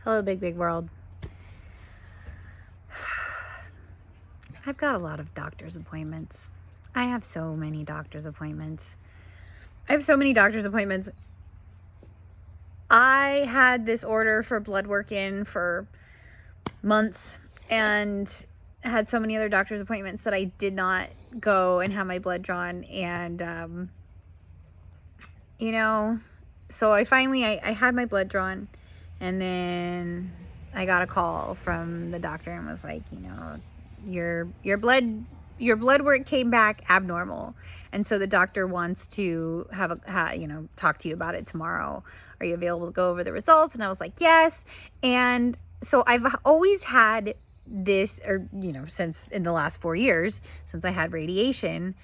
Hello, big, big world. I've got a lot of doctor's appointments. I have so many doctor's appointments. I had this order for blood work in for months and had so many other doctor's appointments that I did not go and have my blood drawn. And, so I had my blood drawn, and then I got a call from the doctor and was like, your blood work came back abnormal, and so the doctor wants to talk to you about it tomorrow. Are you available to go over the results? And I was like, yes. And so I've always had this, since in the last 4 years, since I had radiation,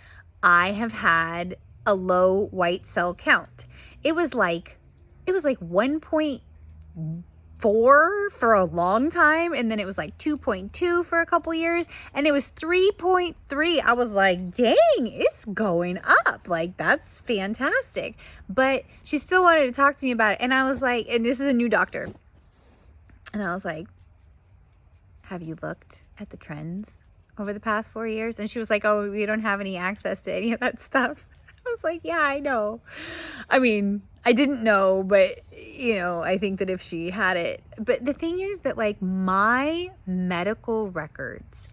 I have had a low white cell count. It was like 1.4 for a long time, and then it was like 2.2 for a couple years, and it was 3.3. I was like, dang, it's going up. Like, that's fantastic. But she still wanted to talk to me about it, and I was like, and this is a new doctor, and I was like, have you looked at the trends over the past 4 years? And she was like, oh, we don't have any access to any of that stuff. I was like, yeah, I know. I mean, I didn't know, but, I think that if she had it. But the thing is that, like, my medical records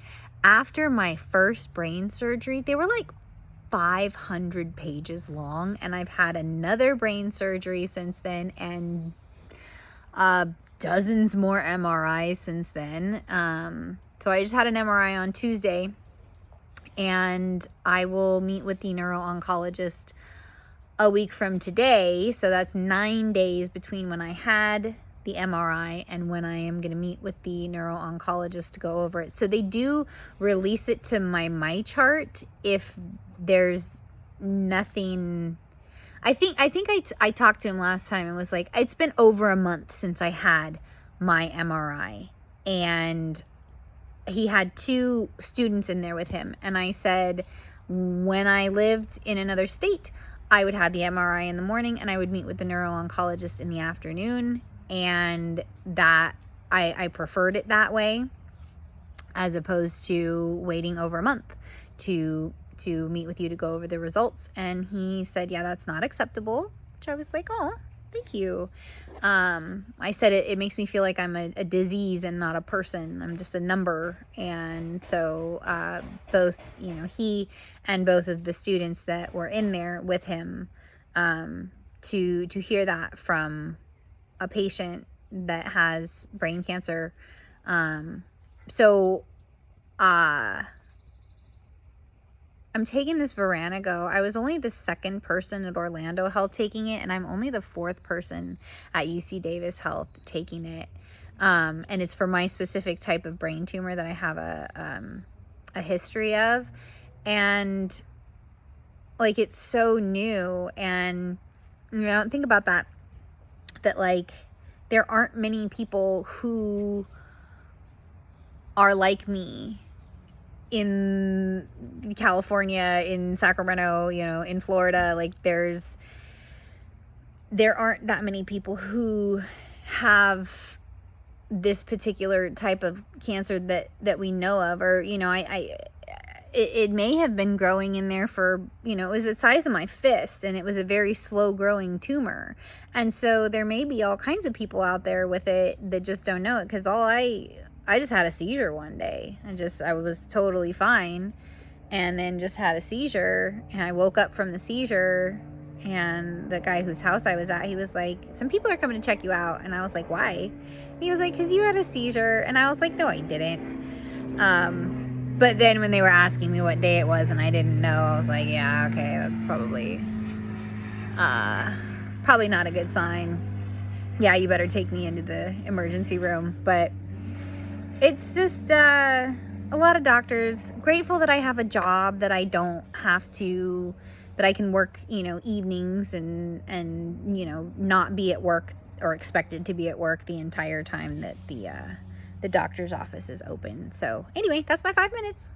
after my first brain surgery, they were like 500 pages long. And I've had another brain surgery since then, and dozens more MRIs since then. So I just had an MRI on Tuesday, and I will meet with the neuro-oncologist a week from today. So that's 9 days between when I had the MRI and when I am going to meet with the neuro-oncologist to go over it. So they do release it to my MyChart if there's nothing. I think I talked to him last time and was like, it's been over a month since I had my MRI, and he had 2 students in there with him. And I said, when I lived in another state, I would have the MRI in the morning and I would meet with the neuro-oncologist in the afternoon. And that I preferred it that way, as opposed to waiting over a month to meet with you to go over the results. And he said, yeah, that's not acceptable, which I was like, oh, thank you. I said it makes me feel like I'm a disease and not a person. I'm just a number. And so both, he and both of the students that were in there with him, to hear that from a patient that has brain cancer. I'm taking this Veranago. I was only the 2nd person at Orlando Health taking it, and I'm only the 4th person at UC Davis Health taking it. And it's for my specific type of brain tumor that I have a history of. And, like, it's so new. And, think about that like, there aren't many people who are like me in California, in Sacramento, in Florida. Like, there aren't that many people who have this particular type of cancer that we know of. Or, it may have been growing in there for, it was the size of my fist, and it was a very slow growing tumor. And so there may be all kinds of people out there with it that just don't know it, because I just had a seizure one day, and I was totally fine, and then just had a seizure, and I woke up from the seizure, and the guy whose house I was at, he was like, some people are coming to check you out. And I was like, why? And he was like, because you had a seizure. And I was like, no, I didn't. But then when they were asking me what day it was and I didn't know, I was like, yeah, okay, that's probably not a good sign. Yeah, you better take me into the emergency room. But it's just a lot of doctors. Grateful that I have a job that I don't have to, that I can work, evenings and not be at work or expected to be at work the entire time that the doctor's office is open. So anyway, that's my 5 minutes.